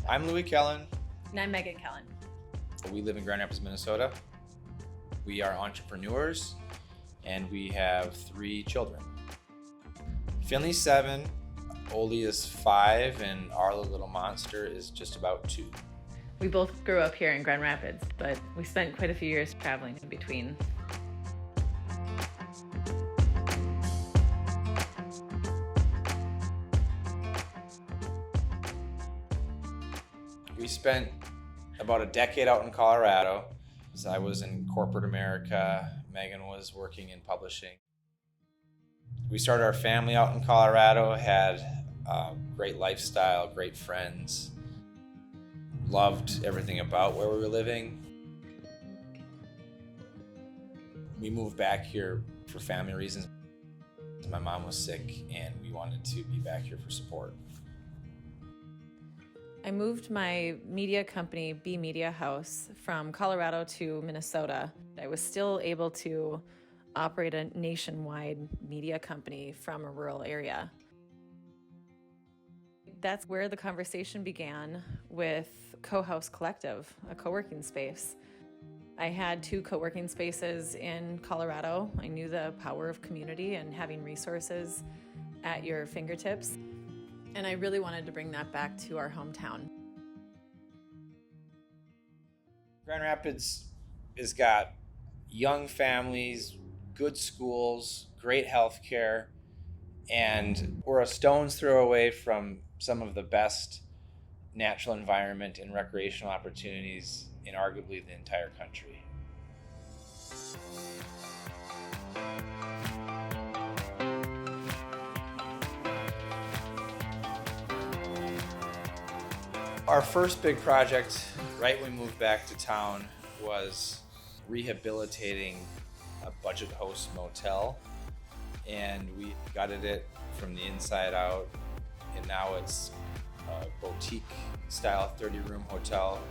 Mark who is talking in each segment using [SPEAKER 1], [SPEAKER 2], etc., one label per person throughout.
[SPEAKER 1] I'm Louis Kellen.
[SPEAKER 2] And I'm Megan Kellen.
[SPEAKER 1] We live in Grand Rapids, Minnesota. We are entrepreneurs, and we have 3 children. Finley's 7, Oldie is 5, and Arla Little Monster is just about 2.
[SPEAKER 2] We both grew up here in Grand Rapids, but we spent quite a few years traveling in between.
[SPEAKER 1] We spent about a decade out in Colorado. So I was in corporate America. Megan was working in publishing. We started our family out in Colorado, had a great lifestyle, great friends, loved everything about where we were living. We moved back here for family reasons. My mom was sick and we wanted to be back here for support.
[SPEAKER 2] I moved my media company, B Media House, from Colorado to Minnesota. I was still able to operate a nationwide media company from a rural area. That's where the conversation began with Co-House Collective, a co-working space. I had 2 co-working spaces in Colorado. I knew the power of community and having resources at your fingertips. And I really wanted to bring that back to our hometown.
[SPEAKER 1] Grand Rapids has got young families, good schools, great health care, and we're a stone's throw away from some of the best natural environment and recreational opportunities in arguably the entire country. Our first big project, right when we moved back to town, was rehabilitating a budget host motel. And we gutted it from the inside out. And now it's a boutique style 30-room hotel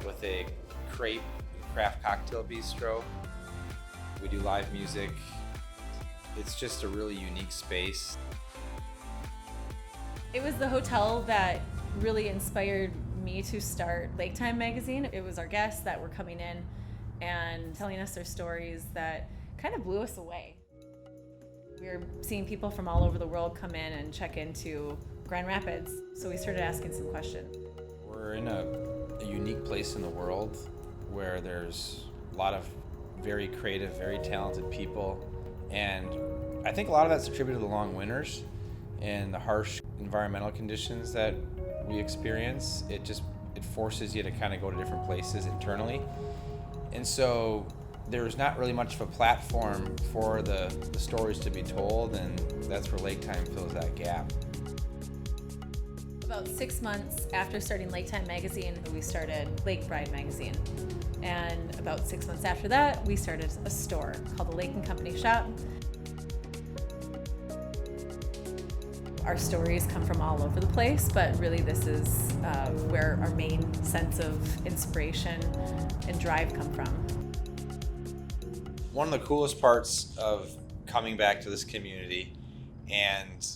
[SPEAKER 1] with a crepe and craft cocktail bistro. We do live music. It's just a really unique space.
[SPEAKER 2] It was the hotel that really inspired me to start Lake Time magazine. It was our guests that were coming in and telling us their stories that kind of blew us away. We were seeing people from all over the world come in and check into Grand Rapids, so we started asking some questions.
[SPEAKER 1] We're in a unique place in the world where there's a lot of very creative, very talented people, and I think a lot of that's attributed to the long winters and the harsh environmental conditions that we experience. It forces you to kind of go to different places internally. And so there's not really much of a platform for the stories to be told, and that's where Lake Time fills that gap.
[SPEAKER 2] About 6 months after starting Lake Time magazine, we started Lake Bride magazine. And about 6 months after that, we started a store called the Lake and Company Shop. Our stories come from all over the place, but really this is where our main sense of inspiration and drive come from.
[SPEAKER 1] One of the coolest parts of coming back to this community and,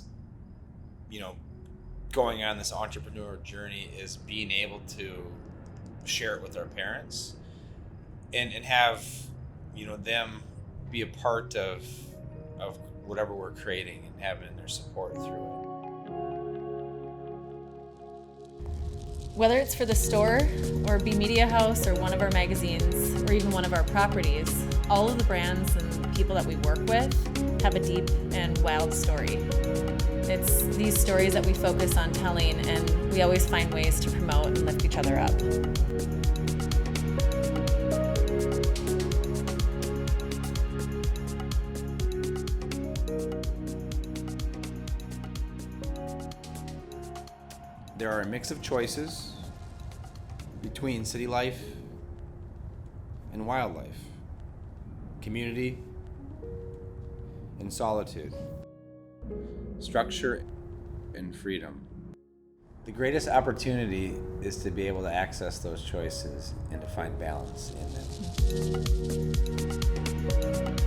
[SPEAKER 1] going on this entrepreneur journey is being able to share it with our parents and have, them be a part of whatever we're creating and having their support through it.
[SPEAKER 2] Whether it's for the store or B Media House or one of our magazines or even one of our properties, all of the brands and people that we work with have a deep and wild story. It's these stories that we focus on telling, and we always find ways to promote and lift each other up.
[SPEAKER 1] There are a mix of choices between city life and wildlife, community and solitude, structure and freedom. The greatest opportunity is to be able to access those choices and to find balance in them.